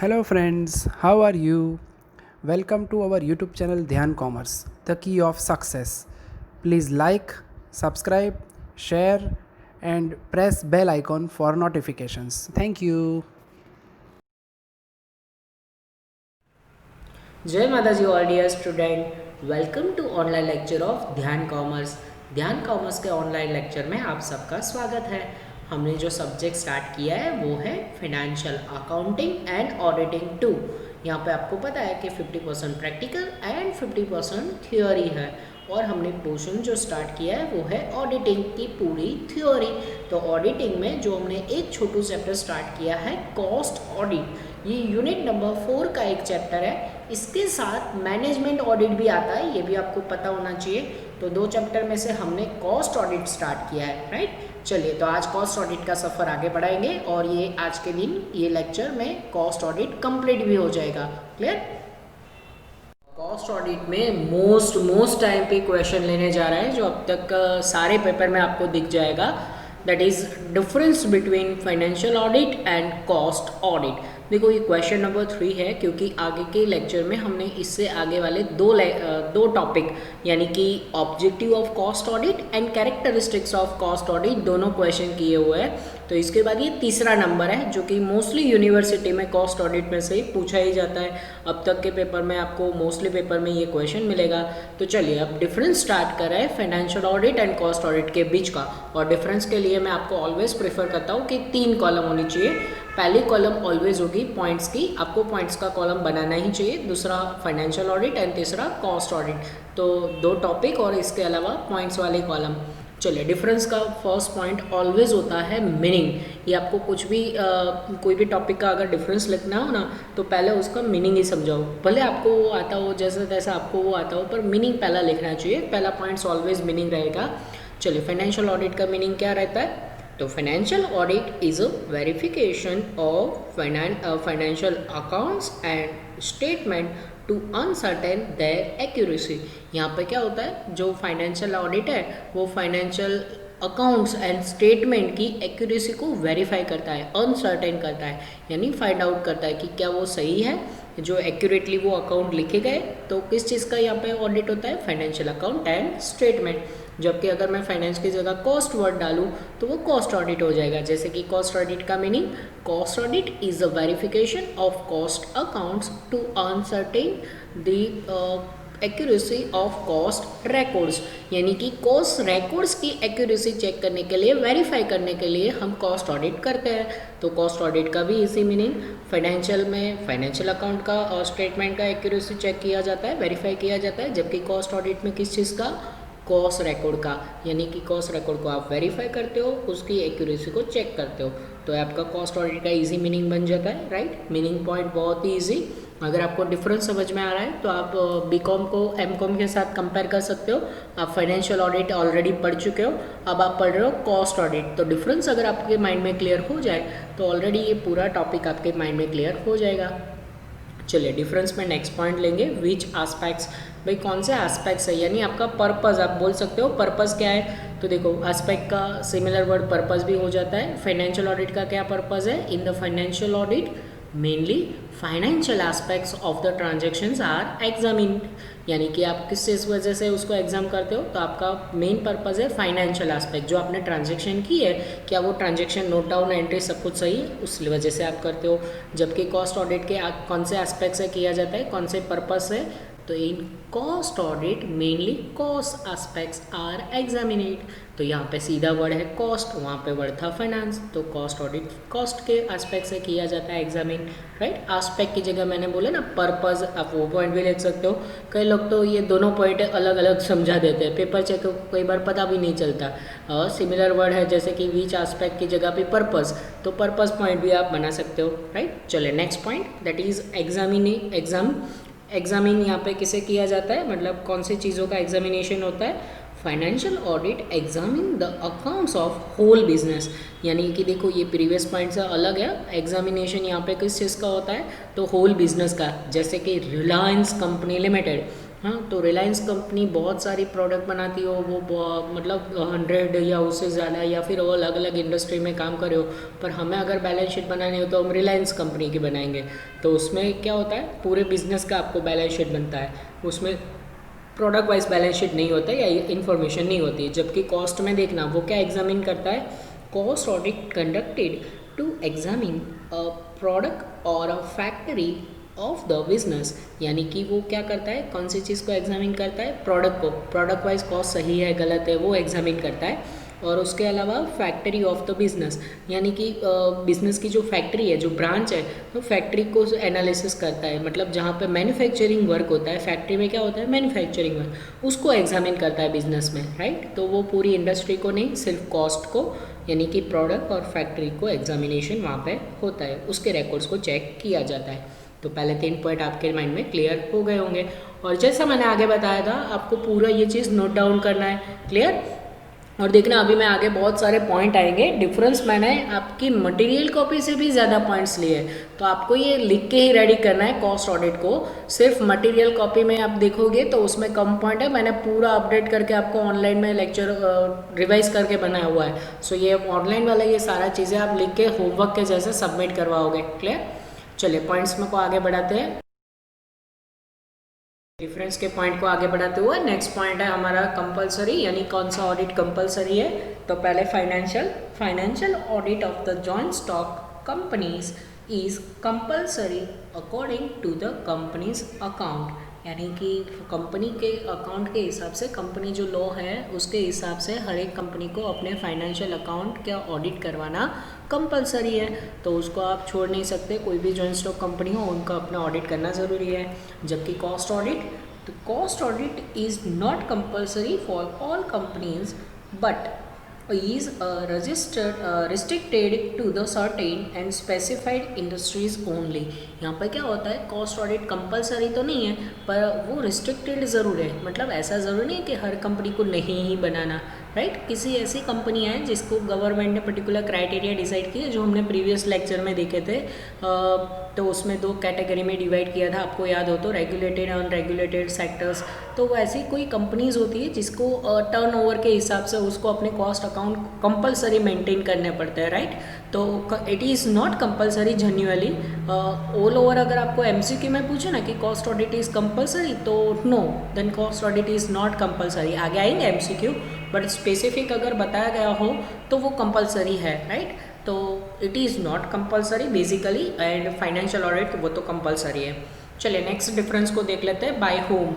Hello friends, how are you? Welcome to our YouTube channel Dhyan Commerce, the key of success. Please like, subscribe, share and press bell icon for notifications. Thank you. जय Mata ji all dear student, welcome to online lecture of Dhyan commerce. Dhyan commerce के online lecture में आप सबका स्वागत है। हमने जो subject start किया है वो है फाइनेंशियल अकाउंटिंग एंड ऑडिटिंग 2। यहाँ पे आपको पता है कि 50% प्रैक्टिकल एंड 50% थियोरी है और हमने पोर्शन जो स्टार्ट किया है वो है ऑडिटिंग की पूरी थ्योरी। तो ऑडिटिंग में जो हमने एक छोटू चैप्टर स्टार्ट किया है कॉस्ट ऑडिट, ये यूनिट नंबर 4 का एक चैप्टर है। इसके साथ मैनेजमेंट ऑडिट भी आता है, ये भी आपको पता होना चाहिए। तो 2 चैप्टर में से हमने कॉस्ट ऑडिट स्टार्ट किया है, राइट। चलिए तो आज कॉस्ट ऑडिट का सफ़र आगे बढ़ाएंगे और ये आज के दिन ये लेक्चर में कॉस्ट ऑडिट कंप्लीट भी हो जाएगा। क्लियर। कॉस्ट ऑडिट में मोस्ट टाइम पे क्वेश्चन लेने जा रहा है जो अब तक सारे पेपर में आपको दिख जाएगा। That is difference between financial audit and cost audit. देखो ये क्वेश्चन नंबर 3 है क्योंकि आगे के लेक्चर में हमने इससे आगे वाले दो टॉपिक यानी कि objective of cost audit and characteristics of cost audit दोनों क्वेश्चन किए हुए हैं। तो इसके बाद ये तीसरा नंबर है जो कि मोस्टली यूनिवर्सिटी में कॉस्ट ऑडिट में से ही पूछा ही जाता है। अब तक के पेपर में आपको मोस्टली पेपर में ये क्वेश्चन मिलेगा। तो चलिए अब डिफरेंस स्टार्ट कर रहे हैं financial audit and cost audit के बीच का। और डिफरेंस के लिए मैं आपको ऑलवेज प्रेफर करता हूँ कि 3 कॉलम होनी चाहिए। पहली कॉलम ऑलवेज होगी पॉइंट्स की, आपको पॉइंट्स का कॉलम बनाना ही चाहिए। दूसरा फाइनेंशियल ऑडिट एंड तीसरा कॉस्ट ऑडिट। तो 2 टॉपिक और इसके अलावा पॉइंट्स वाले कॉलम। चलिए डिफरेंस का फर्स्ट पॉइंट ऑलवेज होता है मीनिंग। ये आपको कुछ भी कोई भी टॉपिक का अगर डिफरेंस लिखना हो ना तो पहले उसका मीनिंग ही समझाओ। भले आपको वो आता हो जैसा तैसा आपको वो आता हो पर मीनिंग पहला लिखना चाहिए। पहला पॉइंट्स ऑलवेज मीनिंग रहेगा। चलिए फाइनेंशियल ऑडिट का मीनिंग क्या रहता है? तो financial audit is a verification of financial accounts and statement to ascertain their accuracy. यहाँ पे क्या होता है, जो फाइनेंशियल ऑडिट है वो फाइनेंशियल अकाउंट्स एंड स्टेटमेंट की एक्यूरेसी को वेरीफाई करता है, अनसर्टेन करता है, यानी फाइंड आउट करता है कि क्या वो सही है, जो एक्यूरेटली वो अकाउंट लिखे गए। तो किस चीज़ का यहाँ पे ऑडिट होता है? Financial account and statement. जबकि अगर मैं फाइनेंस की जगह कॉस्ट वर्ड डालूँ तो वो कॉस्ट ऑडिट हो जाएगा। जैसे कि कॉस्ट ऑडिट का meaning, cost audit is a verification of cost accounts to ascertain the accuracy of cost records, यानी कि कॉस्ट रिकॉर्ड्स की एक्यूरेसी चेक करने के लिए, वेरीफाई करने के लिए हम कॉस्ट ऑडिट करते हैं। तो कॉस्ट ऑडिट का भी इसी मीनिंग, फाइनेंशियल में फाइनेंशियल अकाउंट का और स्टेटमेंट का एक्यूरेसी चेक किया जाता है, वेरीफाई किया जाता है। जबकि कॉस्ट ऑडिट में किस चीज़ का? कॉस्ट रिकॉर्ड का, यानी कि कॉस्ट रिकॉर्ड को आप वेरीफाई करते हो, उसकी एक्यूरेसी को चेक करते हो। तो आपका कॉस्ट ऑडिट का इजी मीनिंग बन जाता है, राइट। मीनिंग पॉइंट बहुत ही ईजी। अगर आपको डिफरेंस समझ में आ रहा है तो आप बीकॉम को एमकॉम के साथ कंपेयर कर सकते हो। आप फाइनेंशियल ऑडिट ऑलरेडी पढ़ चुके हो, अब आप पढ़ रहे हो कॉस्ट ऑडिट। तो डिफरेंस अगर आपके माइंड में क्लियर हो जाए तो ऑलरेडी ये पूरा टॉपिक आपके माइंड में क्लियर हो जाएगा। चलिए डिफरेंस में नेक्स्ट पॉइंट लेंगे, विच एस्पेक्ट्स। भाई कौन से एस्पेक्ट्स है, यानी आपका पर्पस आप बोल सकते हो। पर्पस क्या है? तो देखो एस्पेक्ट का सिमिलर वर्ड पर्पस भी हो जाता है। फाइनेंशियल ऑडिट का क्या पर्पस है? In the financial audit mainly financial aspects of the transactions are examined, यानी कि आप किस वजह से उसको एग्जाम करते हो? तो आपका मेन पर्पस है फाइनेंशियल एस्पेक्ट, जो आपने ट्रांजेक्शन की है क्या वो ट्रांजेक्शन नोट डाउन एंट्री सब कुछ सही है, उस वजह से आप करते हो। जबकि कॉस्ट ऑडिट के कौन से एस्पेक्ट से किया जाता है, कौन से पर्पस है? तो in cost audit mainly cost aspects are examined. तो यहाँ पे सीधा वर्ड है कॉस्ट, वहाँ पे वर्ड था फाइनेंस। तो कॉस्ट ऑडिट कॉस्ट के एस्पेक्ट से किया जाता है एग्जामिन, राइट। एस्पेक्ट की जगह मैंने बोला ना पर्पस, आप वो पॉइंट भी लिख सकते हो। कई लोग तो ये दोनों पॉइंट अलग अलग समझा देते हैं, पेपर चेक को कई बार पता भी नहीं चलता। और सिमिलर वर्ड है जैसे कि विच एस्पेक्ट की जगह पे पर्पस, तो पर्पस पॉइंट भी आप बना सकते हो, राइट। चले next point, that is examine यहाँ पे किसे किया जाता है, मतलब कौन सी चीज़ों का एग्जामिनेशन होता है? Financial audit examine the accounts of whole business, यानी कि देखो ये प्रीवियस पॉइंट से अलग है। एग्जामिनेशन यहाँ पे किस चीज़ का होता है? तो होल बिजनेस का। जैसे कि रिलायंस कंपनी लिमिटेड, हाँ, तो रिलायंस कंपनी बहुत सारी प्रोडक्ट बनाती हो, वो मतलब 100 या उससे ज़्यादा या फिर वो अलग अलग इंडस्ट्री में काम करे हो, पर हमें अगर बैलेंस शीट बनानी हो तो हम रिलायंस कंपनी की बनाएंगे। तो उसमें क्या होता है, पूरे बिजनेस का आपको बैलेंस शीट बनता है, उसमें प्रोडक्ट वाइज बैलेंस शीट नहीं होता है या इन्फॉर्मेशन नहीं होती है। जबकि कॉस्ट में देखना, वो क्या एग्जामिन करता है, cost audit conducted to examine a product और a factory of the business, यानी कि वो क्या करता है, कौन सी चीज़ को एग्जामिन करता है, प्रोडक्ट को, प्रोडक्ट वाइज कॉस्ट सही है गलत है वो एग्जामिन करता है। और उसके अलावा फैक्ट्री ऑफ द बिजनेस, यानी कि बिजनेस की जो फैक्ट्री है, जो ब्रांच है, वो फैक्ट्री को एनालिसिस करता है, मतलब जहाँ पे मैन्युफैक्चरिंग वर्क होता है, फैक्ट्री में क्या होता है, मैन्युफैक्चरिंग वर्क, उसको एग्जामिन करता है बिजनेस में, राइट। तो वो पूरी इंडस्ट्री को नहीं, सिर्फ कॉस्ट को, यानी कि प्रोडक्ट और फैक्ट्री को एग्जामिनेशन वहाँ पे होता है, उसके रिकॉर्ड्स को चेक किया जाता है। तो पहले 3 पॉइंट आपके माइंड में क्लियर हो गए होंगे, और जैसा मैंने आगे बताया था, आपको पूरा ये चीज़ नोट डाउन करना है, क्लियर। और देखना, अभी मैं आगे बहुत सारे पॉइंट आएंगे, डिफरेंस मैंने आपकी मटेरियल कॉपी से भी ज़्यादा पॉइंट्स लिए, तो आपको ये लिख के ही रेडी करना है कॉस्ट ऑडिट को। सिर्फ मटेरियल कॉपी में आप देखोगे तो उसमें कम पॉइंट है, मैंने पूरा अपडेट करके आपको ऑनलाइन में लेक्चर रिवाइज करके बनाया हुआ है। सो ये ऑनलाइन वाला ये सारा चीज़ें आप लिख के होमवर्क के जैसे सबमिट करवाओगे, क्लियर। चलिए पॉइंट्स में को आगे बढ़ाते हैं, डिफरेंस के पॉइंट को आगे बढ़ाते हुए नेक्स्ट पॉइंट है हमारा कंपलसरी, यानी कौन सा ऑडिट कंपलसरी है। तो पहले financial audit of the joint stock companies is compulsory according to the companies account, यानी कि कंपनी के अकाउंट के हिसाब से, कंपनी जो लॉ है उसके हिसाब से हर एक कंपनी को अपने फाइनेंशियल अकाउंट का ऑडिट करवाना कंपलसरी है। तो उसको आप छोड़ नहीं सकते, कोई भी जॉइंट स्टॉक कंपनी हो उनका अपना ऑडिट करना ज़रूरी है। जबकि कॉस्ट ऑडिट, तो cost audit is not compulsory for all companies but is restricted to the certain and specified industries only। यहाँ पर क्या होता है, कॉस्ट ऑडिट कंपलसरी तो नहीं है पर वो रिस्ट्रिक्टेड ज़रूर है, मतलब ऐसा ज़रूर नहीं है कि हर कंपनी को नहीं ही बनाना, राइट। किसी ऐसी कंपनी है जिसको गवर्नमेंट ने पर्टिकुलर क्राइटेरिया डिसाइड किया, जो हमने प्रीवियस लेक्चर में देखे थे, तो उसमें 2 कैटेगरी में डिवाइड किया था, आपको याद हो तो, रेगुलेटेड और अनरेगुलेटेड सेक्टर्स। तो ऐसी कोई कंपनीज होती है जिसको टर्नओवर के हिसाब से उसको अपने कॉस्ट अकाउंट कंपलसरी मेंटेन करने पड़ते हैं, राइट। तो it is not compulsory generally all over. अगर आपको एमसीक्यू में पूछे ना कि कॉस्ट ऑडिट इज़ कंपलसरी, तो no, then cost audit is not compulsory. आगे आएंगे एमसीक्यू, बट स्पेसिफिक अगर बताया गया हो तो वो कंपलसरी है, राइट। तो it is not compulsory basically, and financial audit वो तो कंपलसरी है। चलिए नेक्स्ट डिफरेंस को देख लेते हैं, बाय होम।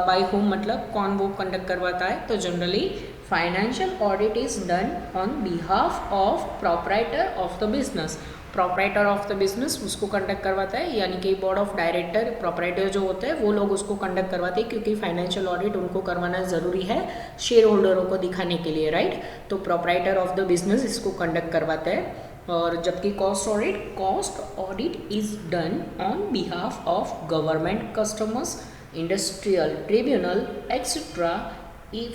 बाय होम मतलब कौन वो कंडक्ट करवाता है, तो generally financial audit is done on behalf of proprietor of the business. Proprietor of the business उसको कंडक्ट करवाता है, यानी कि बोर्ड ऑफ डायरेक्टर, प्रोपराइटर जो होते हैं वो लोग उसको कंडक्ट करवाते हैं, क्योंकि फाइनेंशियल ऑडिट उनको करवाना ज़रूरी है शेयर होल्डरों को दिखाने के लिए, राइट। तो प्रोपराइटर ऑफ द बिजनेस इसको कंडक्ट करवाता है। और जबकि cost audit is done on behalf of government, customers, industrial tribunal etcetera,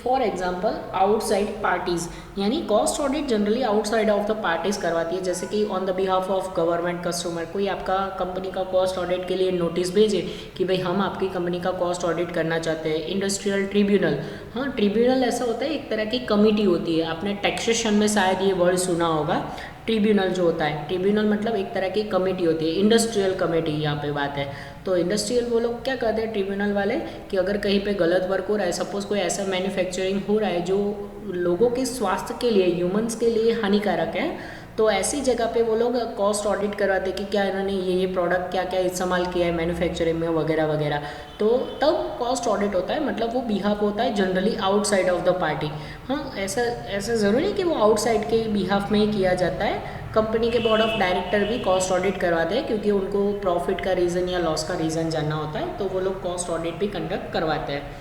for example outside parties. यानी cost audit generally outside of the parties करवाती है, जैसे कि on the behalf of government customer, कोई आपका कंपनी का कॉस्ट ऑडिट के लिए नोटिस भेजे कि भाई हम आपकी कंपनी का कॉस्ट ऑडिट करना चाहते हैं। इंडस्ट्रियल ट्रिब्यूनल, हाँ ट्रिब्यूनल ऐसा होता है, एक तरह की कमिटी होती है, आपने टैक्सेशन में शायद ये वर्ड सुना होगा। ट्रिब्यूनल जो होता है, ट्रिब्यूनल मतलब एक तरह की कमेटी होती है, इंडस्ट्रियल कमेटी यहाँ पे बात है। तो इंडस्ट्रियल वो लोग क्या कहते हैं ट्रिब्यूनल वाले, कि अगर कहीं पे गलत वर्क हो रहा है, सपोज कोई ऐसा मैन्युफैक्चरिंग हो रहा है जो लोगों के स्वास्थ्य के लिए, ह्यूमंस के लिए हानिकारक है, तो ऐसी जगह पे वो लोग कॉस्ट ऑडिट करवाते कि क्या इन्होंने ये प्रोडक्ट क्या क्या इस्तेमाल किया है मैन्युफैक्चरिंग में वगैरह वगैरह। तो तब कॉस्ट ऑडिट होता है, मतलब वो बिहाफ होता है generally outside of the party. हाँ, ऐसा ज़रूरी नहीं कि वो आउटसाइड के बिहाफ में ही किया जाता है। कंपनी के बोर्ड ऑफ डायरेक्टर भी कॉस्ट ऑडिट करवाते हैं, क्योंकि उनको प्रॉफिट का रीज़न या लॉस का रीज़न जानना होता है, तो वो लोग कॉस्ट ऑडिट भी कंडक्ट करवाते हैं।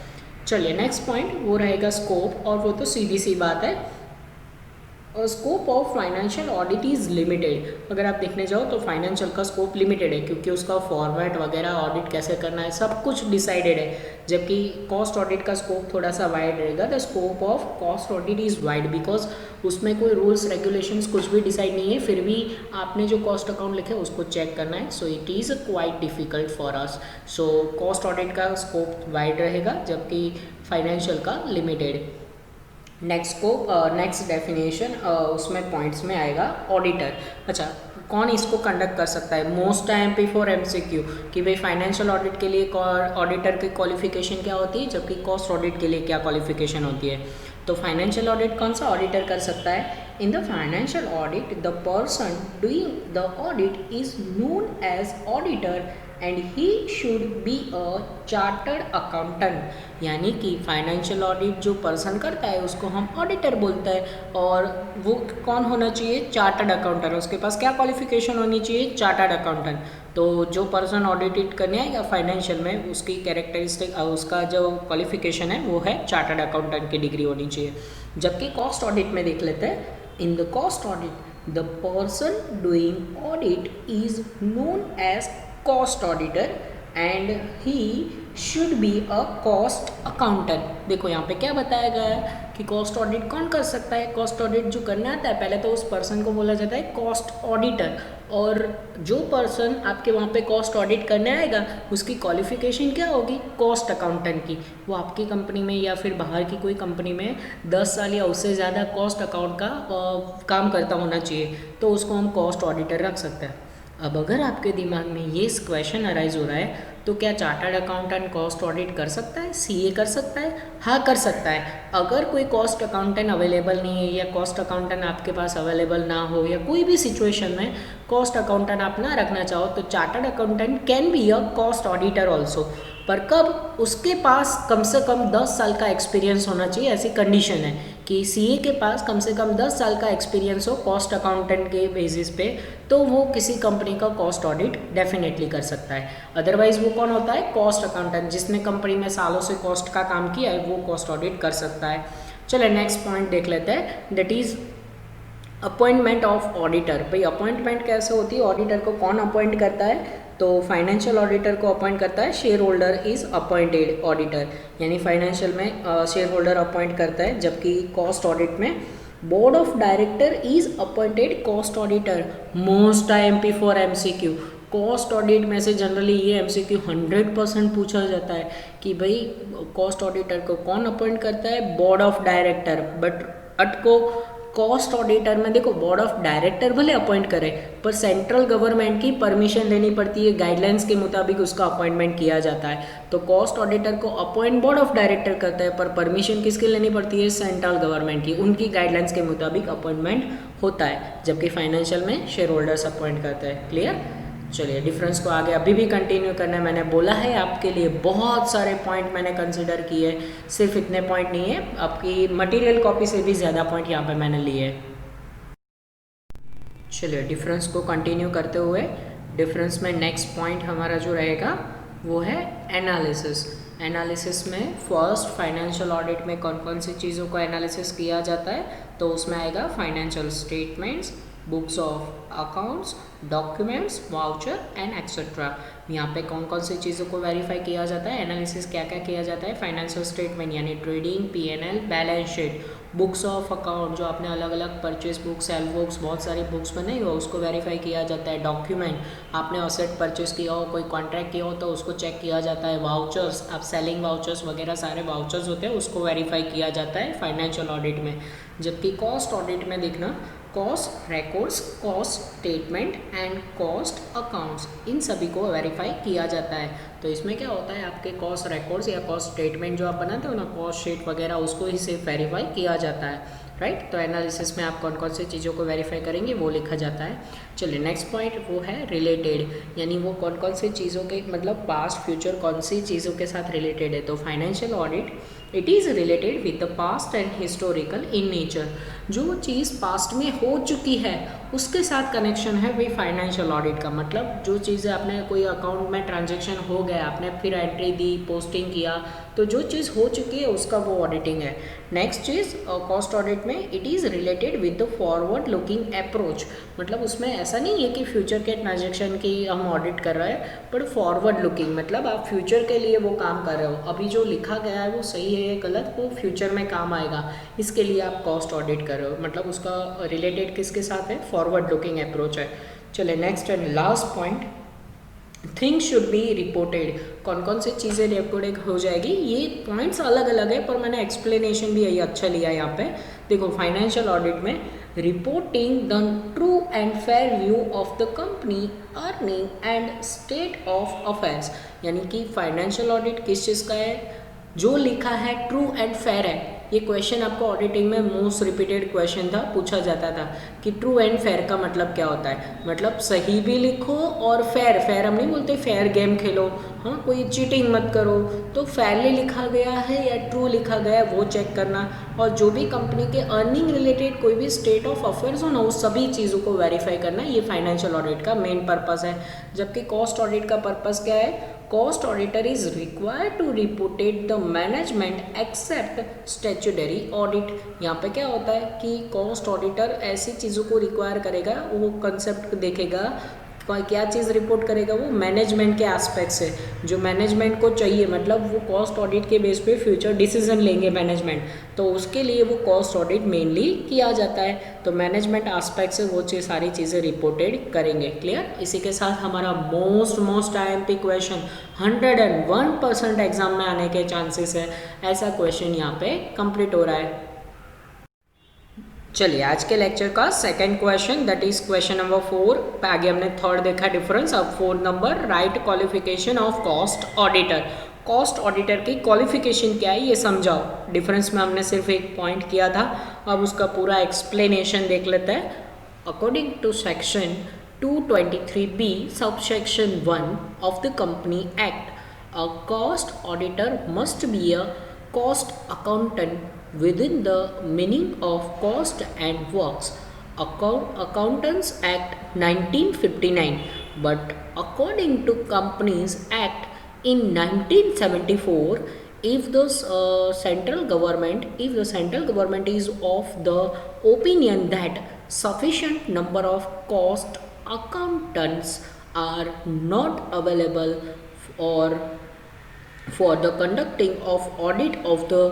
चलिए नेक्स्ट पॉइंट वो रहेगा स्कोप, और वो तो सीधी सी बात है, scope of financial audit is limited. अगर आप देखने जाओ तो फाइनेंशियल का स्कोप लिमिटेड है, क्योंकि उसका फॉर्मेट वगैरह ऑडिट कैसे करना है सब कुछ डिसाइडेड है। जबकि कॉस्ट ऑडिट का स्कोप थोड़ा सा वाइड रहेगा। The scope of cost audit is wide because उसमें कोई रूल्स रेगुलेशंस कुछ भी डिसाइड नहीं है, फिर भी आपने जो कॉस्ट अकाउंट लिखे उसको चेक करना है। So it is quite difficult for us. So cost audit का स्कोप वाइड रहेगा, जबकि फाइनेंशियल का लिमिटेड। नेक्स्ट डेफिनेशन उसमें पॉइंट्स में आएगा ऑडिटर। अच्छा, कौन इसको कंडक्ट कर सकता है? मोस्ट टाइम पे फॉर एमसीक्यू कि भाई फाइनेंशियल ऑडिट के लिए ऑडिटर की क्वालिफिकेशन क्या होती है, जबकि कॉस्ट ऑडिट के लिए क्या क्वालिफिकेशन होती है। तो फाइनेंशियल ऑडिट कौन सा ऑडिटर कर सकता है? In the financial audit the person doing the audit is known as auditor and he should be a chartered accountant. यानी कि फाइनेंशियल ऑडिट जो पर्सन करता है उसको हम ऑडिटर बोलते हैं, और वो कौन होना चाहिए? Chartered accountant. उसके पास क्या क्वालिफिकेशन होनी चाहिए? Chartered accountant. तो जो पर्सन ऑडिट करने आएगा फाइनेंशियल में, उसकी कैरेक्टरिस्टिक उसका जो क्वालिफिकेशन है वो है चार्टर्ड अकाउंटेंट की डिग्री होनी चाहिए। जबकि कॉस्ट ऑडिट में देख लेते हैं, in the cost audit the person doing audit is known as cost auditor and he should be a cost accountant. देखो यहाँ पे क्या बताया गया है कि कॉस्ट ऑडिट कौन कर सकता है? कॉस्ट ऑडिट जो करना आता है पहले तो उस पर्सन को बोला जाता है कॉस्ट ऑडिटर, और जो पर्सन आपके वहाँ पे कॉस्ट ऑडिट करने आएगा उसकी क्वालिफिकेशन क्या होगी? कॉस्ट अकाउंटेंट की। वो आपकी कंपनी में या फिर बाहर की कोई कंपनी में 10 साल या उससे ज़्यादा कॉस्ट अकाउंट का काम करता होना चाहिए, तो उसको हम कॉस्ट ऑडिटर रख सकते हैं। अब अगर आपके दिमाग में ये क्वेश्चन अराइज हो रहा है तो क्या चार्टर्ड अकाउंटेंट कॉस्ट ऑडिट कर सकता है? सीए कर सकता है? हाँ, कर सकता है। अगर कोई कॉस्ट अकाउंटेंट अवेलेबल नहीं है या कॉस्ट अकाउंटेंट आपके पास अवेलेबल ना हो या कोई भी सिचुएशन में कॉस्ट अकाउंटेंट आप ना रखना चाहो, तो chartered accountant can B a cost auditor also. पर कब? उसके पास कम से कम 10 साल का एक्सपीरियंस होना चाहिए। ऐसी कंडीशन है कि सीए के पास कम से कम 10 साल का एक्सपीरियंस हो कॉस्ट अकाउंटेंट के बेसिस पे, तो वो किसी कंपनी का कॉस्ट ऑडिट डेफिनेटली कर सकता है। अदरवाइज वो कौन होता है? Cost accountant. जिसने कंपनी में सालों से कॉस्ट का काम किया है वो कॉस्ट ऑडिट कर सकता है। चलिए नेक्स्ट पॉइंट देख लेते हैं, that is appointment of auditor. भाई अपॉइंटमेंट कैसे होती है? ऑडिटर को कौन अपॉइंट करता है? तो फाइनेंशियल ऑडिटर को अपॉइंट करता है share holder is appointed auditor. यानी फाइनेंशियल में शेयर होल्डर अपॉइंट करता है, जबकि कॉस्ट ऑडिट में board of director is appointed cost auditor. Most IMP for MCQ. Cost audit में से जनरली ये एमसीक्यू 100% पूछा जाता है कि भाई कॉस्ट ऑडिटर को कौन अपॉइंट करता है? Board of director. बट अटको कॉस्ट ऑडिटर में देखो, बोर्ड ऑफ डायरेक्टर भले अपॉइंट करे पर सेंट्रल गवर्नमेंट की परमिशन लेनी पड़ती है, गाइडलाइंस के मुताबिक उसका अपॉइंटमेंट किया जाता है। तो कॉस्ट ऑडिटर को अपॉइंट बोर्ड ऑफ डायरेक्टर करता है, पर परमिशन किसकी लेनी पड़ती है? सेंट्रल गवर्नमेंट की। उनकी गाइडलाइंस के मुताबिक अपॉइंटमेंट होता है, जबकि फाइनेंशियल में शेयर होल्डर्स अपॉइंट करते हैं। क्लियर? चलिए डिफरेंस को आगे अभी भी कंटिन्यू करना है। मैंने बोला है आपके लिए बहुत सारे पॉइंट मैंने कंसिडर किए, सिर्फ इतने पॉइंट नहीं है, आपकी मटेरियल कॉपी से भी ज़्यादा पॉइंट यहाँ पे मैंने लिए। चलिए डिफरेंस को कंटिन्यू करते हुए, डिफरेंस में नेक्स्ट पॉइंट हमारा जो रहेगा वो है एनालिसिस। एनालिसिस में फर्स्ट फाइनेंशियल ऑडिट में कौन कौन सी चीज़ों को एनालिसिस किया जाता है? तो उसमें आएगा financial statements, books of accounts, documents, voucher and etcetera. यहाँ पे कौन कौन सी चीज़ों को वेरीफाई किया जाता है? एनालिसिस क्या क्या किया जाता है? फाइनेंशियल स्टेटमेंट यानी trading, PNL, balance sheet, books of account जो आपने अलग अलग परचेज बुक्स, सेल बुक्स, बहुत सारी बुक्स बनाई हो उसको वेरीफाई किया जाता है। डॉक्यूमेंट, आपने असेट परचेज किया हो, कोई कॉन्ट्रैक्ट किया हो तो उसको चेक किया जाता है। वाउचर्स, आप सेलिंग वाउचर्स वगैरह सारे वाउचर्स होते हैं उसको वेरीफाई किया जाता है फाइनेंशियल ऑडिट में। जबकि कॉस्ट ऑडिट में देखना, cost records, cost statement and cost accounts, इन सभी को वेरीफाई किया जाता है। तो इसमें क्या होता है, आपके कॉस्ट रिकॉर्ड्स या कॉस्ट स्टेटमेंट जो आप बनाते हो ना, कॉस्ट शीट वगैरह, उसको ही सिर्फ वेरीफाई किया जाता है। राइट? तो एनालिसिस में आप कौन कौन सी चीज़ों को वेरीफाई करेंगे वो लिखा जाता है। चलिए नेक्स्ट पॉइंट वो है रिलेटेड, यानी वो कौन कौन सी चीज़ों के मतलब पास्ट फ्यूचर कौन सी चीज़ों के साथ रिलेटेड है। तो financial audit it is related with the past and historical in nature. जो चीज़ पास्ट में हो चुकी है उसके साथ कनेक्शन है वही फाइनेंशियल ऑडिट का। मतलब जो चीज़ें आपने कोई अकाउंट में ट्रांजेक्शन हो गया, आपने फिर एंट्री दी, पोस्टिंग किया, तो जो चीज़ हो चुकी है उसका वो ऑडिटिंग है। नेक्स्ट चीज़ कॉस्ट ऑडिट में it is related with the forward looking approach. मतलब उसमें ऐसा नहीं है कि फ्यूचर के ट्रांजेक्शन की हम ऑडिट कर रहे हैं, बट फॉरवर्ड लुकिंग मतलब आप फ्यूचर के लिए वो काम कर रहे हो। अभी जो लिखा गया है वो सही है या गलत, वो फ्यूचर में काम आएगा, इसके लिए आप कॉस्ट ऑडिट कर रहे हो। मतलब उसका रिलेटेड किसके साथ है, फॉरवर्ड लुकिंग अप्रोच है। चले next and last point, things should be reported. कौन कौन सी चीज़ें रिपोर्टेड हो जाएगी, ये पॉइंट्स अलग अलग है पर मैंने एक्सप्लेनेशन भी यही अच्छा लिया है यहाँ पे। देखो फाइनेंशियल ऑडिट में reporting the true and fair view of the company earning and state of affairs. यानी कि फाइनेंशियल ऑडिट किस चीज़ का है, जो लिखा है ट्रू एंड फेयर है। ये क्वेश्चन आपको ऑडिटिंग में मोस्ट रिपीटेड क्वेश्चन था, पूछा जाता था कि ट्रू एंड फेयर का मतलब क्या होता है। मतलब सही भी लिखो और फेयर, फेयर हम नहीं बोलते फेयर गेम खेलो, हाँ कोई चीटिंग मत करो। तो फेयरली लिखा गया है या ट्रू लिखा गया है वो चेक करना, और जो भी कंपनी के अर्निंग रिलेटेड कोई भी स्टेट ऑफ अफेयर्स हो ना, उस सभी चीज़ों को वेरीफाई करना, ये फाइनेंशियल ऑडिट का मेन पर्पस है। जबकि कॉस्ट ऑडिट का पर्पस क्या है, cost auditor is required to reported the management except statutory audit. यहाँ पे क्या होता है कि कॉस्ट ऑडिटर ऐसी चीज़ों को रिक्वायर करेगा, वो कंसेप्ट देखेगा, क्या चीज़ रिपोर्ट करेगा, वो मैनेजमेंट के एस्पेक्ट से जो मैनेजमेंट को चाहिए। मतलब वो कॉस्ट ऑडिट के बेस पे फ्यूचर डिसीजन लेंगे मैनेजमेंट, तो उसके लिए वो कॉस्ट ऑडिट मेनली किया जाता है। तो मैनेजमेंट एस्पेक्ट से वो चीज़ सारी चीज़ें रिपोर्टेड करेंगे। क्लियर। इसी के साथ हमारा मोस्ट IMP क्वेश्चन 101% एग्जाम में आने के चांसेस है, ऐसा क्वेश्चन यहाँ पे कंप्लीट हो रहा है। चलिए आज के लेक्चर का second question, that is question number 4। आगे हमने थर्ड देखा डिफरेंस, अब 4 number, right qualification of cost auditor. Cost auditor की क्वालिफिकेशन क्या है ये समझाओ। डिफरेंस में हमने सिर्फ एक पॉइंट किया था, अब उसका पूरा एक्सप्लेनेशन देख लेते हैं। According to section 223B subsection 1 of the Company Act, a cost auditor must be a cost accountant within the meaning of Cost and Works Accountants Act 1959, but according to Companies Act in 1974, if the central government is of the opinion that sufficient number of cost accountants are not available or for the conducting of audit of the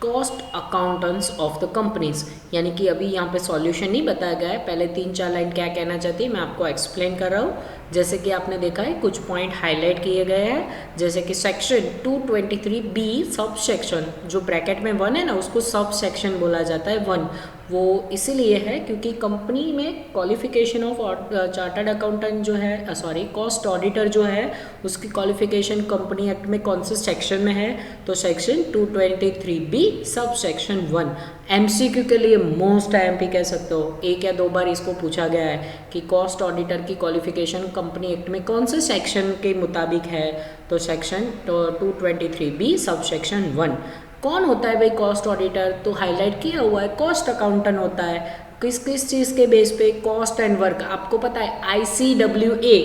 cost accountants of the companies. यानी कि अभी यहाँ पे solution नहीं बताया गया है, पहले 3-4 लाइन क्या कहना चाहती है मैं आपको एक्सप्लेन कर रहा हूँ। जैसे कि आपने देखा है कुछ पॉइंट हाईलाइट किए गए हैं, जैसे कि सेक्शन 223B सब सेक्शन, जो ब्रैकेट में 1 है ना उसको सब सेक्शन बोला जाता है 1। वो इसीलिए है क्योंकि कंपनी में क्वालिफिकेशन ऑफ चार्टर्ड अकाउंटेंट जो है, सॉरी कॉस्ट ऑडिटर जो है, उसकी क्वालिफिकेशन कंपनी एक्ट में कौन से सेक्शन में है, तो section 223B sub section 1। MCQ के लिए मोस्ट IMP कह सकते हो, 1 या 2 बार इसको पूछा गया है कि कॉस्ट ऑडिटर की क्वालिफिकेशन कंपनी एक्ट में कौन से सेक्शन के मुताबिक है, तो सेक्शन 223B सब सेक्शन 1। कौन होता है भाई कॉस्ट ऑडिटर, तो हाईलाइट किया हुआ है कॉस्ट अकाउंटेंट होता है। किस किस चीज़ के बेस पे, कॉस्ट एंड वर्क। आपको पता है ICWA,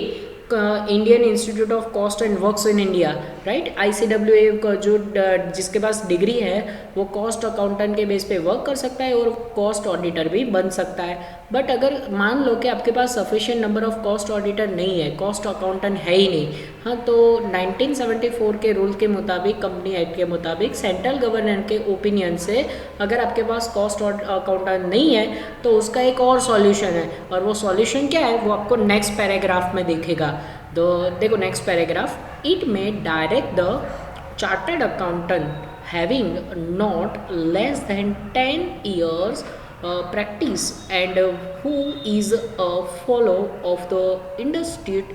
Indian institute of cost and works in India, right. ICWA का जो जिसके पास डिग्री है वो कॉस्ट अकाउंटेंट के बेस पे वर्क कर सकता है और कॉस्ट ऑडिटर भी बन सकता है। बट अगर मान लो कि आपके पास sufficient number of cost auditor नहीं है, कॉस्ट अकाउंटेंट है ही नहीं, हाँ, तो 1974 के रूल के मुताबिक, कंपनी एक्ट के मुताबिक, सेंट्रल गवर्नमेंट के ओपिनियन से अगर आपके पास कॉस्ट अकाउंटेंट नहीं है तो उसका एक और सॉल्यूशन है, और वो सॉल्यूशन क्या है वो आपको नेक्स्ट पैराग्राफ में दिखेगा। तो देखो नेक्स्ट पैराग्राफ, इट में direct the chartered accountant having not less than 10 years practice and who is a fellow of the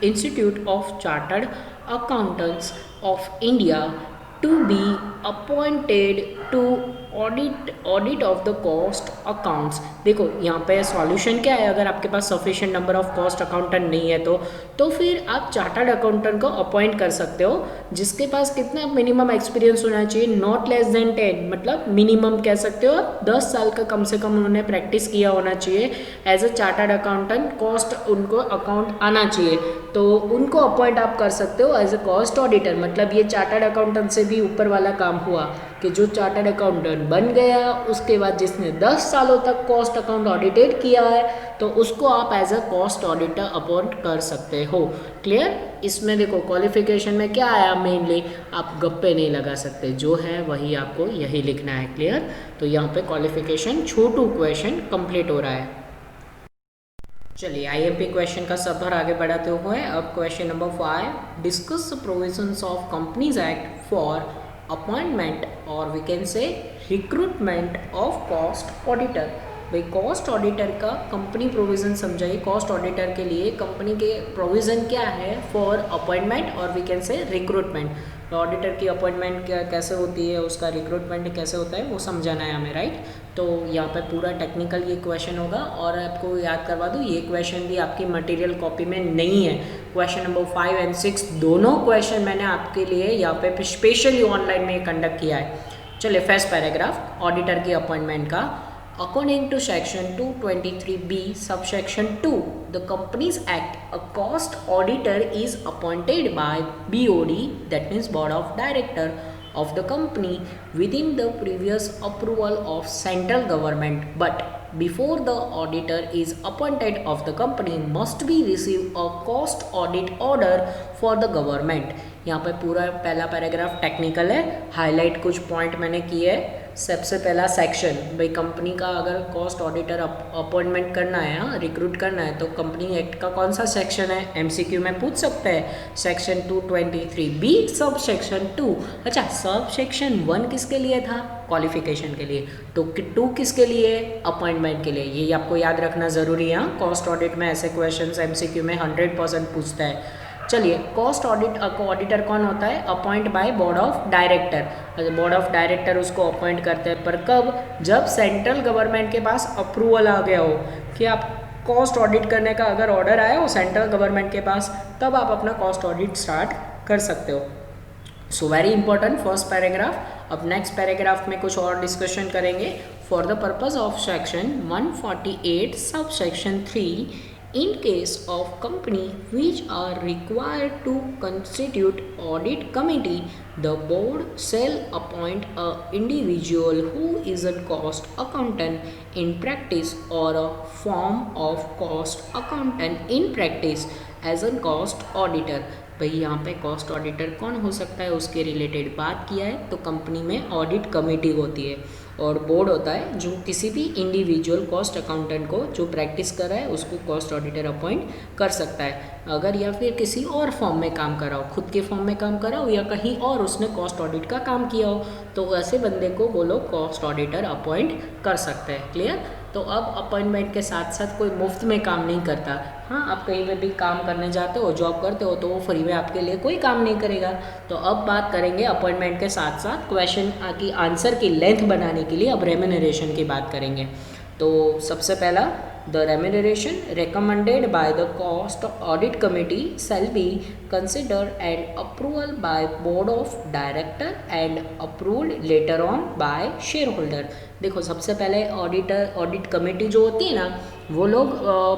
Institute of Chartered Accountants of India to be appointed to audit of the cost accounts. देखो यहाँ पे solution क्या है, अगर आपके पास sufficient number of cost accountant नहीं है तो फिर आप चार्टर्ड अकाउंटेंट को अपॉइंट कर सकते हो, जिसके पास कितना मिनिमम एक्सपीरियंस होना चाहिए, नॉट लेस देन 10, मतलब मिनिमम कह सकते हो आप 10 साल का कम से कम उन्होंने प्रैक्टिस किया होना चाहिए as a chartered accountant. Cost उनको अकाउंट आना चाहिए, तो उनको अपॉइंट आप कर सकते हो एज अ कॉस्ट ऑडिटर। मतलब ये चार्टर्ड अकाउंटेंट से भी ऊपर वाला काम हुआ कि जो चार्टर्ड अकाउंटेंट बन गया उसके बाद जिसने 10 सालों तक कॉस्ट अकाउंट ऑडिटेड किया है तो उसको आप as a cost auditor appoint कर सकते हो। क्लियर? इसमें देखो क्वालिफिकेशन में क्या आया, मेनली आप गप्पे नहीं लगा सकते, जो है वही आपको यही लिखना है। क्लियर? तो यहाँ पे क्वालिफिकेशन छोटू क्वेश्चन कंप्लीट हो रहा है। चलिए आईएमपी क्वेश्चन का सफर आगे बढ़ाते हुए अब question number 5, discuss the provisions of companies act for appointment और we can say recruitment of cost auditor. भाई कॉस्ट ऑडिटर का कंपनी प्रोविज़न समझाइए। कॉस्ट ऑडिटर के लिए कंपनी के प्रोविज़न क्या है फॉर अपॉइंटमेंट और वी कैन से रिक्रूटमेंट। तो ऑडिटर की अपॉइंटमेंट कैसे होती है, उसका रिक्रूटमेंट कैसे होता है, वो समझाना है हमें, राइट। तो यहाँ पे पूरा टेक्निकल ये क्वेश्चन होगा और आपको याद करवा दूँ ये क्वेश्चन भी आपकी मटेरियल कॉपी में नहीं है। क्वेश्चन नंबर 5 और 6 दोनों क्वेश्चन मैंने आपके लिए यहाँ पे स्पेशली ऑनलाइन में कंडक्ट किया है। चलिए फर्स्ट पैराग्राफ ऑडिटर की अपॉइंटमेंट का। According to section 223B subsection 2 the Companies Act, a cost auditor is appointed by BOD, that means Board of Director of the company, within the previous approval of central government, but before the auditor is appointed of the company must be receive a cost audit order for the government। यहाँ पे पूरा पहला paragraph technical है, highlight कुछ point मैंने किए हैं। सबसे पहला सेक्शन, भाई कंपनी का अगर कॉस्ट ऑडिटर अपॉइंटमेंट करना है, रिक्रूट करना है, तो कंपनी एक्ट का कौन सा सेक्शन है, एमसीक्यू में पूछ सकते हैं। Section 223B sub section 2। अच्छा, सब सेक्शन 1 किसके लिए था, क्वालिफिकेशन के लिए, तो 2 किसके लिए, अपॉइंटमेंट के लिए। ये आपको याद रखना ज़रूरी है। कॉस्ट ऑडिट में ऐसे क्वेश्चन एमसीक्यू में 100% पूछता है। चलिए कॉस्ट ऑडिटर कौन होता है, appoint by board of director. Board of director उसको अपॉइंट करते हैं, पर कब, जब सेंट्रल गवर्नमेंट के पास अप्रूवल आ गया हो कि आप कॉस्ट ऑडिट करने का अगर ऑर्डर आया हो सेंट्रल गवर्नमेंट के पास, तब आप अपना कॉस्ट ऑडिट स्टार्ट कर सकते हो। So very important first paragraph. अब नेक्स्ट पैराग्राफ में कुछ और डिस्कशन करेंगे। For the purpose of section 148 sub section 3, in case of company which are required to constitute audit committee, the board shall appoint a individual who is a cost accountant in practice or a form of cost accountant in practice as a cost auditor। भाई यहाँ पे cost auditor कौन हो सकता है उसके related बात किया है। तो कंपनी में ऑडिट कमेटी होती है और बोर्ड होता है जो किसी भी इंडिविजुअल कॉस्ट अकाउंटेंट को जो प्रैक्टिस कर रहा है उसको कॉस्ट ऑडिटर अपॉइंट कर सकता है। अगर या फिर किसी और फॉर्म में काम कर रहा हो, खुद के फॉर्म में काम कर रहा हो या कहीं और उसने कॉस्ट ऑडिट का काम किया हो, तो ऐसे बंदे को वो लोग कॉस्ट ऑडिटर अपॉइंट कर सकते हैं। क्लियर? तो अब अपॉइंटमेंट के साथ साथ कोई मुफ्त में काम नहीं करता। हाँ, आप कहीं पे भी काम करने जाते हो, जॉब करते हो, तो वो फ्री में आपके लिए कोई काम नहीं करेगा। तो अब बात करेंगे अपॉइंटमेंट के साथ साथ क्वेश्चन की आंसर की लेंथ बनाने के लिए अब रेम्यूनरेशन की बात करेंगे। तो सबसे पहला, the remuneration recommended by the cost audit committee shall be considered and approval by board of director and approved later on by shareholder। देखो सबसे पहले ऑडिट कमेटी जो होती है ना, वो लोग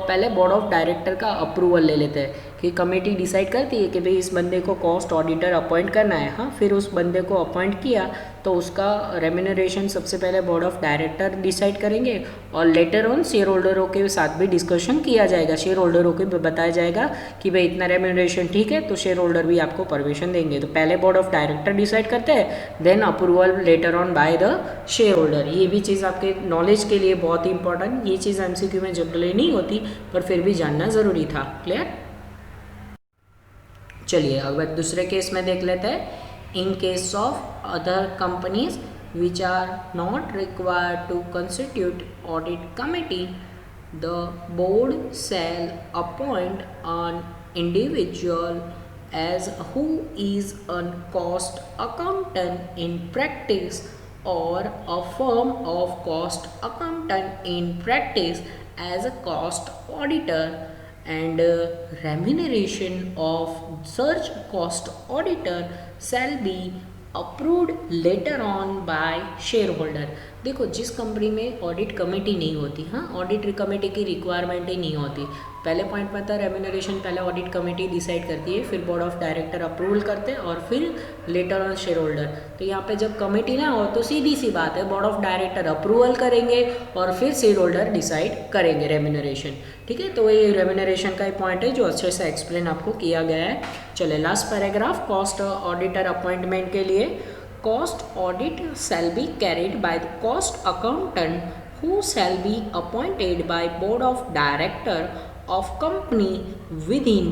पहले बोर्ड ऑफ डायरेक्टर का अप्रूवल ले लेते हैं कि कमेटी डिसाइड करती है कि भाई इस बंदे को कॉस्ट ऑडिटर अपॉइंट करना है। हाँ, फिर उस बंदे को अपॉइंट किया तो उसका रेम्यूनरेशन सबसे पहले बोर्ड ऑफ डायरेक्टर डिसाइड करेंगे और लेटर ऑन शेयर होल्डरों के साथ भी डिस्कशन किया जाएगा। शेयर होल्डरों को बताया जाएगा कि भाई इतना रेम्यूनरेशन ठीक है, तो शेयर होल्डर भी आपको परमिशन देंगे। तो पहले बोर्ड ऑफ डायरेक्टर डिसाइड करते हैं, then approval letter on by the shareholder. ये भी चीज़ आपके नॉलेज के लिए बहुत ही इंपॉर्टेंट, ये चीज़ एमसीक्यू में जनरली नहीं होती पर फिर भी जानना ज़रूरी था। क्लियर? चलिए अब दूसरे केस में देख लेते हैं। In case of other companies which are not required to constitute audit committee, the board shall appoint an individual as who is a cost accountant in practice or a firm of cost accountant in practice as a cost auditor, and remuneration of such cost auditor shall be approved letter on by shareholder. देखो, जिस company में audit committee नहीं होती, हाँ, audit committee की requirement ही नहीं होती, पहले पॉइंट में था रेम्यूनरेशन पहले ऑडिट कमेटी डिसाइड करती है, फिर बोर्ड ऑफ डायरेक्टर अप्रूवल करते हैं और फिर लेटर ऑन शेयर होल्डर। तो यहाँ पे जब कमेटी ना हो तो सीधी सी बात है, बोर्ड ऑफ डायरेक्टर अप्रूवल करेंगे और फिर शेयर होल्डर डिसाइड करेंगे रेम्यूनरेशन। ठीक है, तो ये रेम्यूनरेशन का एक पॉइंट है जो अच्छे से एक्सप्लेन आपको किया गया है। चले last paragraph, cost auditor appointment के लिए, cost audit shall be carried by the cost accountant who shall be appointed by board of director of company within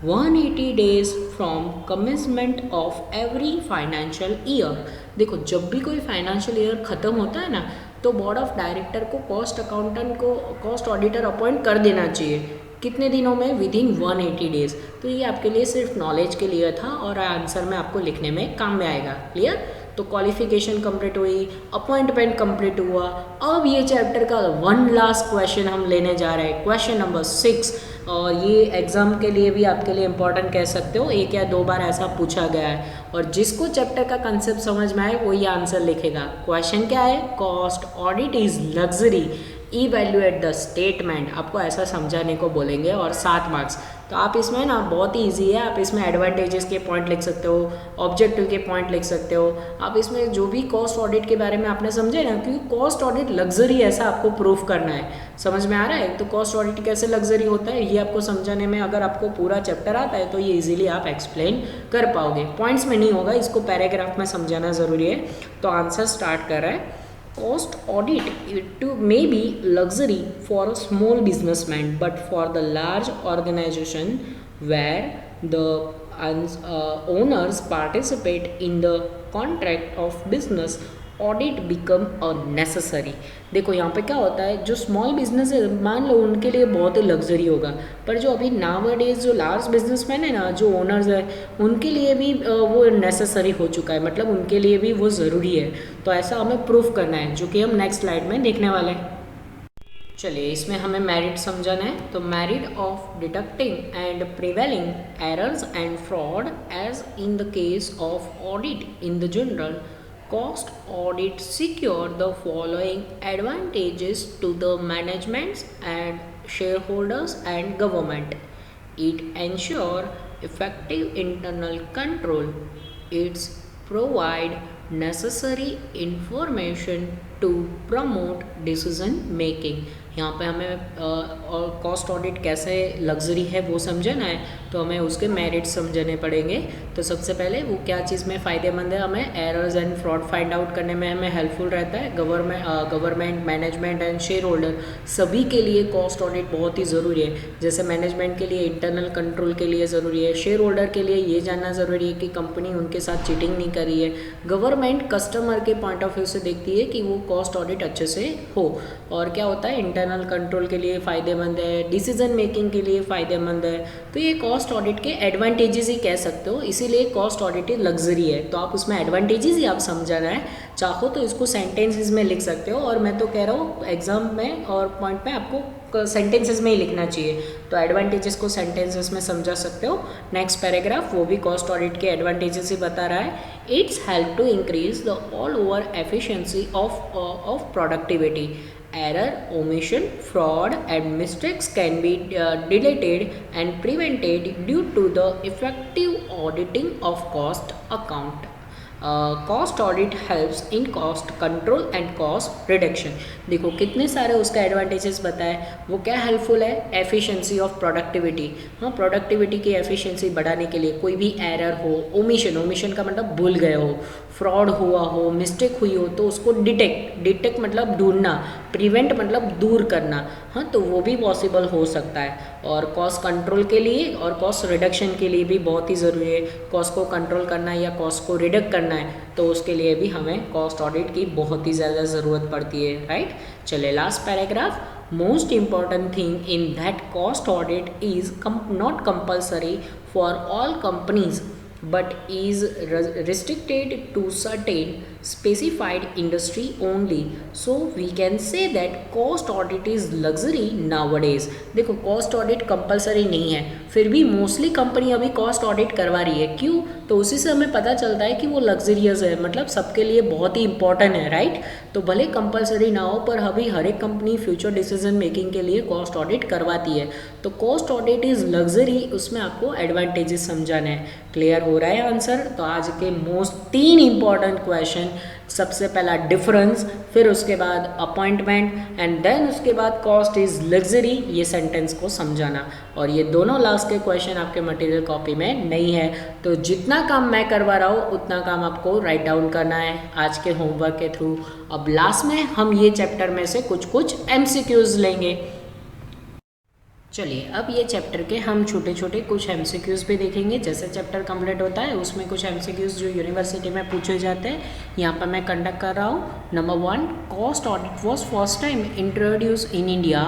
180 days from commencement of every financial year। देखो, जब भी कोई financial year ख़त्म होता है ना, तो बोर्ड ऑफ डायरेक्टर को कॉस्ट अकाउंटेंट को कॉस्ट ऑडिटर अपॉइंट कर देना चाहिए। कितने दिनों में? Within 180 days. तो ये आपके लिए सिर्फ नॉलेज के लिए था और आंसर में आपको लिखने में काम में आएगा। क्लियर? तो क्वालिफिकेशन कंप्लीट हुई, अपॉइंटमेंट कंप्लीट हुआ। अब ये चैप्टर का वन लास्ट क्वेश्चन हम लेने जा रहे हैं, क्वेश्चन नंबर 6। और ये एग्ज़ाम के लिए भी आपके लिए इंपॉर्टेंट कह सकते हो, एक या दो बार ऐसा पूछा गया है। और जिसको चैप्टर का कंसेप्ट समझ में आए वो ये आंसर लिखेगा। क्वेश्चन क्या है? Cost audit is luxury, evaluate the statement. आपको ऐसा समझाने को बोलेंगे और 7 मार्क्स। तो आप इसमें ना बहुत ही ईजी है, आप इसमें एडवांटेजेस के पॉइंट लिख सकते हो, ऑब्जेक्टिव के पॉइंट लिख सकते हो। आप इसमें जो भी कॉस्ट ऑडिट के बारे में आपने समझे ना, क्योंकि कॉस्ट ऑडिट लग्जरी ऐसा आपको प्रूफ करना है। समझ में आ रहा है? तो कॉस्ट ऑडिट कैसे लग्जरी होता है ये आपको समझाने में, अगर आपको पूरा चैप्टर आता है तो ये इजीली आप एक्सप्लेन कर पाओगे। पॉइंट्स में नहीं होगा, इसको पैराग्राफ में समझाना ज़रूरी है। तो आंसर स्टार्ट कर रहा है। Cost audit may be luxury for a small businessman, but for the large organization where the owners participate in the contract of business, audit become a necessary. देखो, यहाँ पे क्या होता है, जो स्मॉल बिजनेस है मान लो उनके लिए बहुत ही लग्जरी होगा, पर जो अभी नाउअडेज जो लार्ज बिजनेसमैन है ना, जो ओनर्स है, उनके लिए भी वो नेसेसरी हो चुका है, मतलब उनके लिए भी वो ज़रूरी है। तो ऐसा हमें प्रूफ करना है, जो कि हम नेक्स्ट स्लाइड में देखने वाले हैं। चलिए, इसमें हमें मेरिट समझाना है। तो merit of detecting and prevailing errors and fraud as in the case of audit in the general, cost audit secure the following advantages to the managements and shareholders and government. It ensure effective internal control. It provide necessary information to promote decision making। यहाँ पे हमें और cost audit कैसे luxury है वो समझना है, तो हमें उसके मेरिट्स समझने पड़ेंगे। तो सबसे पहले वो क्या चीज़ में फ़ायदेमंद है, हमें errors and fraud find out करने में हमें हेल्पफुल रहता है। Government management and share holder सभी के लिए कॉस्ट ऑडिट बहुत ही ज़रूरी है। जैसे मैनेजमेंट के लिए इंटरनल कंट्रोल के लिए ज़रूरी है, शेयर होल्डर के लिए ये जानना ज़रूरी है कि कंपनी उनके साथ चीटिंग नहीं कर रही है, गवर्नमेंट कस्टमर के पॉइंट ऑफ व्यू से देखती है कि वो कॉस्ट ऑडिट अच्छे से हो। और क्या होता है, इंटरनल कंट्रोल के लिए फ़ायदेमंद है, डिसीजन मेकिंग के लिए फ़ायदेमंद है। तो ये कॉस्ट ऑडिट के एडवांटेजेस ही कह सकते हो, इसीलिए कॉस्ट ऑडिट लग्जरी है। तो आप उसमें एडवांटेजेस ही आप समझाना है, चाहो तो इसको सेंटेंसेस में लिख सकते हो, और मैं तो कह रहा हूँ एग्जाम में और पॉइंट में आपको सेंटेंसेस में ही लिखना चाहिए। तो एडवांटेजेस को सेंटेंसेस में समझा सकते हो। नेक्स्ट पैराग्राफ वो भी कॉस्ट ऑडिट के एडवांटेजेस ही बता रहा है। It's help to increase the overall efficiency of productivity. Error, omission, fraud and mistakes can be deleted and prevented due to the effective auditing of cost account. Cost audit helps in cost control and cost reduction. देखो कितने सारे उसका advantages बताए, वो क्या helpful है, efficiency of productivity. हाँ, productivity की एफिशिएंसी बढ़ाने के लिए कोई भी एरर हो, ओमिशन का मतलब भूल गए हो, फ्रॉड हुआ हो, मिस्टेक हुई हो, तो उसको डिटेक्ट मतलब ढूंढना, प्रिवेंट मतलब दूर करना। हाँ, तो वो भी पॉसिबल हो सकता है। और कॉस्ट कंट्रोल के लिए और कॉस्ट रिडक्शन के लिए भी बहुत ही ज़रूरी है। कॉस्ट को कंट्रोल करना है या कॉस्ट को रिडक्ट करना है, तो उसके लिए भी हमें कॉस्ट ऑडिट की बहुत ही ज़्यादा ज़रूरत पड़ती है, राइट। चले last paragraph. Most important thing in that cost audit is not compulsory for all companies but is restricted to certain specified industry only. So we can say that cost audit is luxury nowadays. देखो cost audit compulsory नहीं है, फिर भी mostly company अभी cost audit करवा रही है. क्यों? तो उसी से हमें पता चलता है कि वो लग्जरियस है, मतलब सबके लिए बहुत ही इंपॉर्टेंट है, राइट. तो भले कंपलसरी ना हो पर अभी हर एक कंपनी फ्यूचर डिसीजन मेकिंग के लिए कॉस्ट ऑडिट करवाती है. तो कॉस्ट ऑडिट इज लग्जरी, उसमें आपको एडवांटेजेस समझाना है. क्लियर हो रहा है आंसर? तो आज के मोस्ट 3 इंपॉर्टेंट क्वेश्चन, सबसे पहला डिफरेंस, फिर उसके बाद अपॉइंटमेंट एंड देन उसके बाद कॉस्ट इज लग्जरी, ये सेंटेंस को समझाना. और ये दोनों लास्ट के क्वेश्चन आपके मटेरियल कॉपी में नहीं है. तो जितना काम मैं करवा रहा हूँ उतना काम आपको राइट डाउन करना है आज के होमवर्क के थ्रू. अब लास्ट में हम ये चैप्टर में से कुछ MCQs लेंगे. चलिए अब ये चैप्टर के हम छोटे छोटे कुछ MCQs भी देखेंगे. जैसे चैप्टर कंप्लीट होता है उसमें कुछ MCQs जो यूनिवर्सिटी में पूछे जाते हैं यहाँ पर मैं कंडक्ट कर रहा हूँ. Number 1, cost audit was first time introduce in India.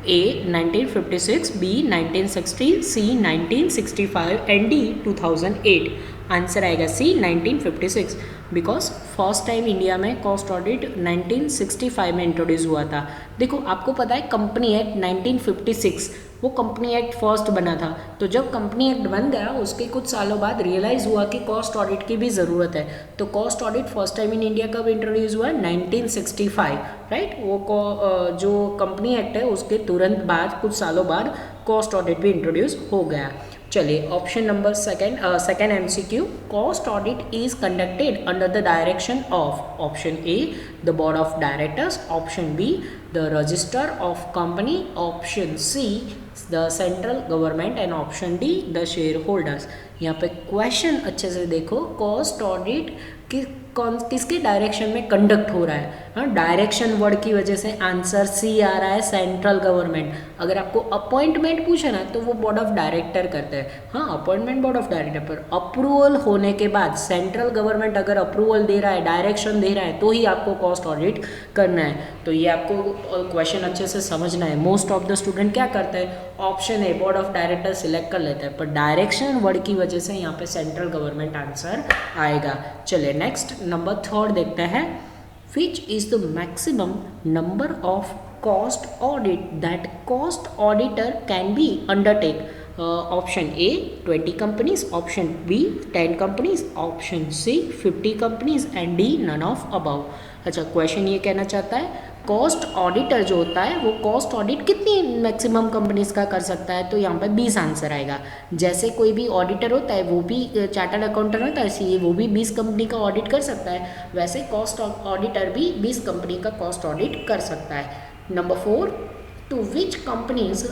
A 1956, B 1960, C 1965 and D 2008. Answer आएगा C 1956 because first time India में कॉस्ट ऑडिट 1965 में इंट्रोड्यूस हुआ था. देखो आपको पता है कंपनी एक्ट 1956 वो कंपनी एक्ट फर्स्ट बना था. तो जब कंपनी एक्ट बन गया उसके कुछ सालों बाद रियलाइज़ हुआ कि कॉस्ट ऑडिट की भी ज़रूरत है. तो cost audit first time in India कब इंट्रोड्यूस हुआ? 1965, राइट. वो जो कंपनी एक्ट है उसके तुरंत बाद कुछ सालों बाद कॉस्ट ऑडिट भी इंट्रोड्यूस हो गया. चलिए option number second MCQ, cost audit is conducted under the direction of. Option A the board of directors, option be the register of company, option see the central government and option D the share holders. यहाँ पे question अच्छे से देखो, cost audit किसके direction में conduct हो रहा है. हाँ, डायरेक्शन वर्ड की वजह से आंसर सी आ रहा है, सेंट्रल गवर्नमेंट. अगर आपको अपॉइंटमेंट पूछे ना तो वो बोर्ड ऑफ डायरेक्टर करते हैं. हाँ, अपॉइंटमेंट बोर्ड ऑफ डायरेक्टर, पर अप्रूवल होने के बाद सेंट्रल गवर्नमेंट अगर अप्रूवल दे रहा है, डायरेक्शन दे रहा है, तो ही आपको कॉस्ट ऑडिट करना है. तो ये आपको क्वेश्चन अच्छे से समझना है. मोस्ट ऑफ द स्टूडेंट क्या करते हैं, option A board of director select कर लेते हैं, पर डायरेक्शन वर्ड की वजह से यहाँ पे सेंट्रल गवर्नमेंट आंसर आएगा. चलिए नेक्स्ट नंबर 3 देखते हैं. Which is the maximum number of cost audit that cost auditor can be undertake? Option A 20 companies, option B 10 companies, option C 50 companies and D none of above. अच्छा, question ये कहना चाहता है cost auditor जो होता है वो cost audit कितनी मैक्सिमम कंपनीज का कर सकता है. तो यहाँ पर 20 आंसर आएगा. जैसे कोई भी ऑडिटर होता है वो भी चार्टर्ड अकाउंटेंट होता है, इसलिए वो भी 20 कंपनी का ऑडिट कर सकता है. वैसे कॉस्ट ऑडिटर भी 20 कंपनी का कॉस्ट ऑडिट कर सकता है. Number 4, to which companies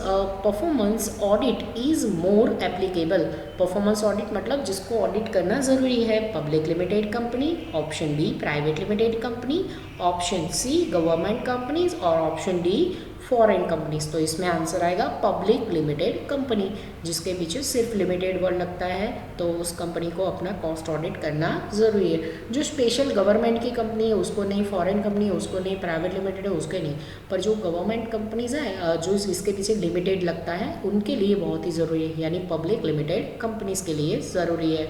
performance audit is more applicable. Performance audit मतलब जिसको ऑडिट करना ज़रूरी है, public limited company, option B private limited company, option C government companies और ऑप्शन डी फॉरेन कंपनीज. तो इसमें आंसर आएगा पब्लिक लिमिटेड कंपनी. जिसके पीछे सिर्फ लिमिटेड वर्ड लगता है तो उस कंपनी को अपना कॉस्ट ऑडिट करना ज़रूरी है. जो स्पेशल गवर्नमेंट की कंपनी है उसको नहीं, फॉरेन कंपनी है उसको नहीं, प्राइवेट लिमिटेड है उसके नहीं, पर जो गवर्नमेंट कंपनीज हैं जो इसके पीछे लिमिटेड लगता है उनके लिए बहुत ही ज़रूरी है, यानी पब्लिक लिमिटेड कंपनीज के लिए ज़रूरी है.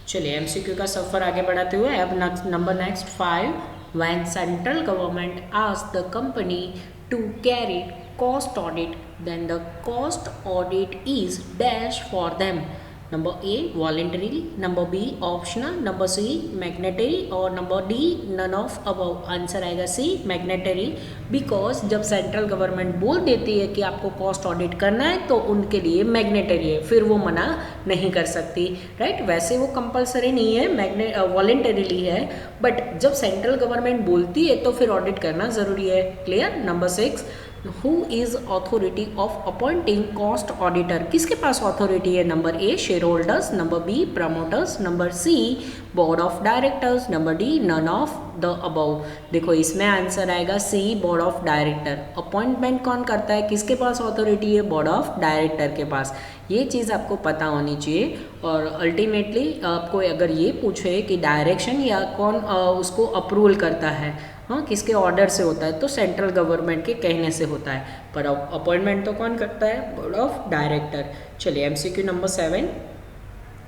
चलिए MCQ का सफ़र आगे बढ़ाते हुए अब number next 5, when central government asks the company to carry cost audit, then the cost audit is dash for them. Number A voluntary, number B optional, number C mandatory और number D none of above. Answer आएगा C mandatory. Because जब central government बोल देती है कि आपको cost audit करना है तो उनके लिए मैग्नेटरी है, फिर वो मना नहीं कर सकती, राइट. वैसे वो कंपलसरी नहीं है, वॉलेंटरीली है, बट जब सेंट्रल गवर्नमेंट बोलती है तो फिर ऑडिट करना ज़रूरी है. Clear. Number 6, who is authority of appointing cost auditor. किसके पास अथॉरिटी है. Number A share holders, number B promoters, number C board of directors, number D none of the above. देखो इसमें आंसर आएगा C board of director. Appointment कौन करता है, किसके पास अथॉरिटी है, बोर्ड ऑफ डायरेक्टर के पास. ये चीज़ आपको पता होनी चाहिए. और अल्टीमेटली आपको अगर ये पूछे कि डायरेक्शन या कौन उसको अप्रूवल करता है, हाँ किसके ऑर्डर से होता है, तो सेंट्रल गवर्नमेंट के कहने से होता है, पर अपॉइंटमेंट तो कौन करता है, बोर्ड ऑफ डायरेक्टर. चलिए MCQ number 7,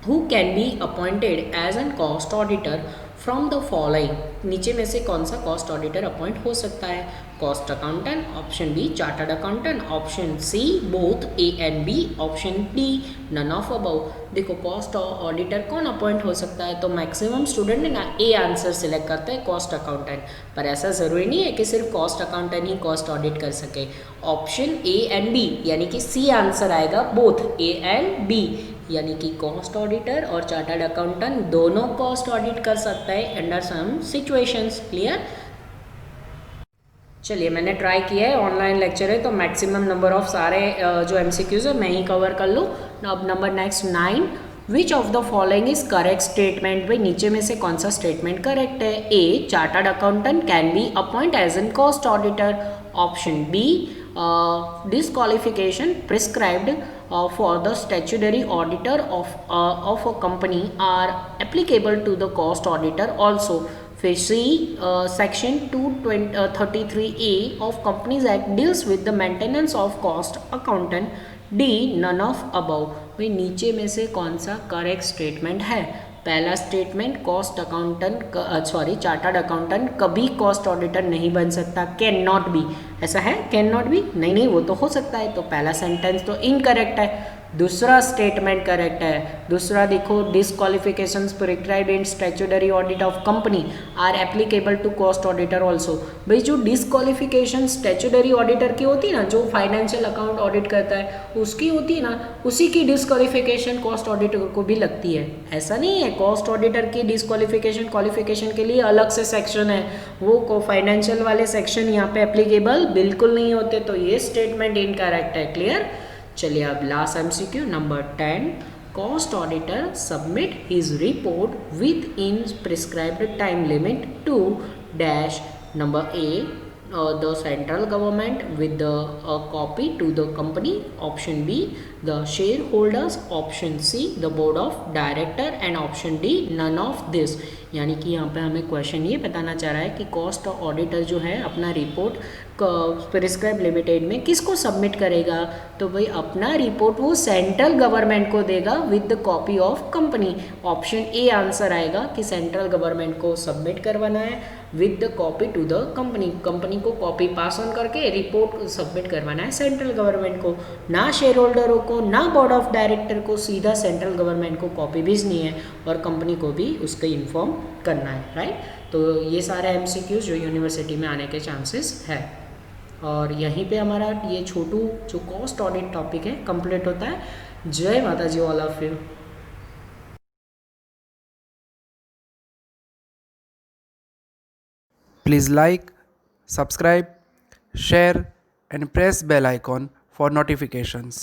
who can be appointed as an cost auditor from the following. नीचे में से कौन सा कॉस्ट ऑडिटर अपॉइंट हो सकता है? Cost accountant, option B chartered accountant, option C both A and B, option D none of above. देखो cost auditor कौन अपॉइंट हो सकता है, तो मैक्सिमम स्टूडेंट ना ए आंसर सिलेक्ट करते हैं कॉस्ट अकाउंटेंट, पर ऐसा ज़रूरी नहीं है कि सिर्फ कॉस्ट अकाउंटेंट ही कॉस्ट ऑडिट कर सके। ऑप्शन ए एंड बी यानी कि सी आंसर आएगा, बोथ ए एंड बी, यानी कि कॉस्ट ऑडिटर और चार्टर्ड अकाउंटेंट दोनों कॉस्ट ऑडिट कर सकता है अंडर सम सिचुएशंस। क्लियर? चलिए मैंने ट्राई किया है, ऑनलाइन लेक्चर है तो मैक्सिमम नंबर ऑफ सारे जो एमसीक्यूज है मैं ही कवर कर लूँ। अब number next 9, which of the following is correct statement. भाई नीचे में से कौन सा स्टेटमेंट करेक्ट है? A chartered accountant can be appoint as an cost auditor, option B disqualification prescribed for the statutory auditor of a company are applicable to the cost auditor also। फिर C section 233A of companies act deals with the maintenance of cost accountant, D none of above. भाई नीचे में से कौन सा correct statement है? पहला statement cost accountant chartered accountant कभी कॉस्ट ऑडिटर नहीं बन सकता, कैन नॉट बी। ऐसा है कैन नॉट बी? नहीं वो तो हो सकता है, तो पहला सेंटेंस तो इनकरेक्ट है। दूसरा स्टेटमेंट करेक्ट है। दूसरा देखो disqualifications prescribed in statutory audit of company are applicable to cost auditor also. भाई जो डिस्क्वालिफिकेशन स्टैट्यूटरी ऑडिटर की होती है ना, जो फाइनेंशियल अकाउंट ऑडिट करता है उसकी होती है ना, उसी की डिस्क्वालिफिकेशन कॉस्ट ऑडिटर को भी लगती है। ऐसा नहीं है कॉस्ट ऑडिटर की डिस्क्वालिफिकेशन क्वालिफिकेशन के लिए अलग से सेक्शन है, वो फाइनेंशियल वाले सेक्शन यहाँ पे एप्लीकेबल बिल्कुल नहीं होते, तो ये स्टेटमेंट इनकरेक्ट है। क्लियर? चलिए अब last MCQ number 10, cost auditor submit his report within prescribed time limit to dash. Number A the central government with a copy to the company, option B the shareholders, option C the board of director and option D none of this। यानी कि यहाँ पे हमें question ये बताना चाह रहा है कि कॉस्ट ऑडिटर जो है अपना रिपोर्ट प्रिस्क्राइब लिमिटेड में किसको सबमिट करेगा, तो भाई अपना रिपोर्ट वो सेंट्रल गवर्नमेंट को देगा with the copy of company. Option A answer आएगा कि सेंट्रल गवर्नमेंट को सबमिट करवाना है with the copy to the company, company को कॉपी पास ऑन करके रिपोर्ट सबमिट करवाना है सेंट्रल गवर्नमेंट को, ना शेयर होल्डरों को ना बोर्ड ऑफ डायरेक्टर को, सीधा सेंट्रल गवर्नमेंट को कॉपी भेजनी है और कंपनी को भी उसको इन्फॉर्म करना है। राइट? तो ये सारे एमसीक्यूज जो यूनिवर्सिटी में आने के चांसेस है, और यहीं पे हमारा ये छोटू जो कॉस्ट ऑडिट टॉपिक है कंप्लीट होता है। जय Mata ji all of you. Please like, subscribe, share and press bell icon for notifications.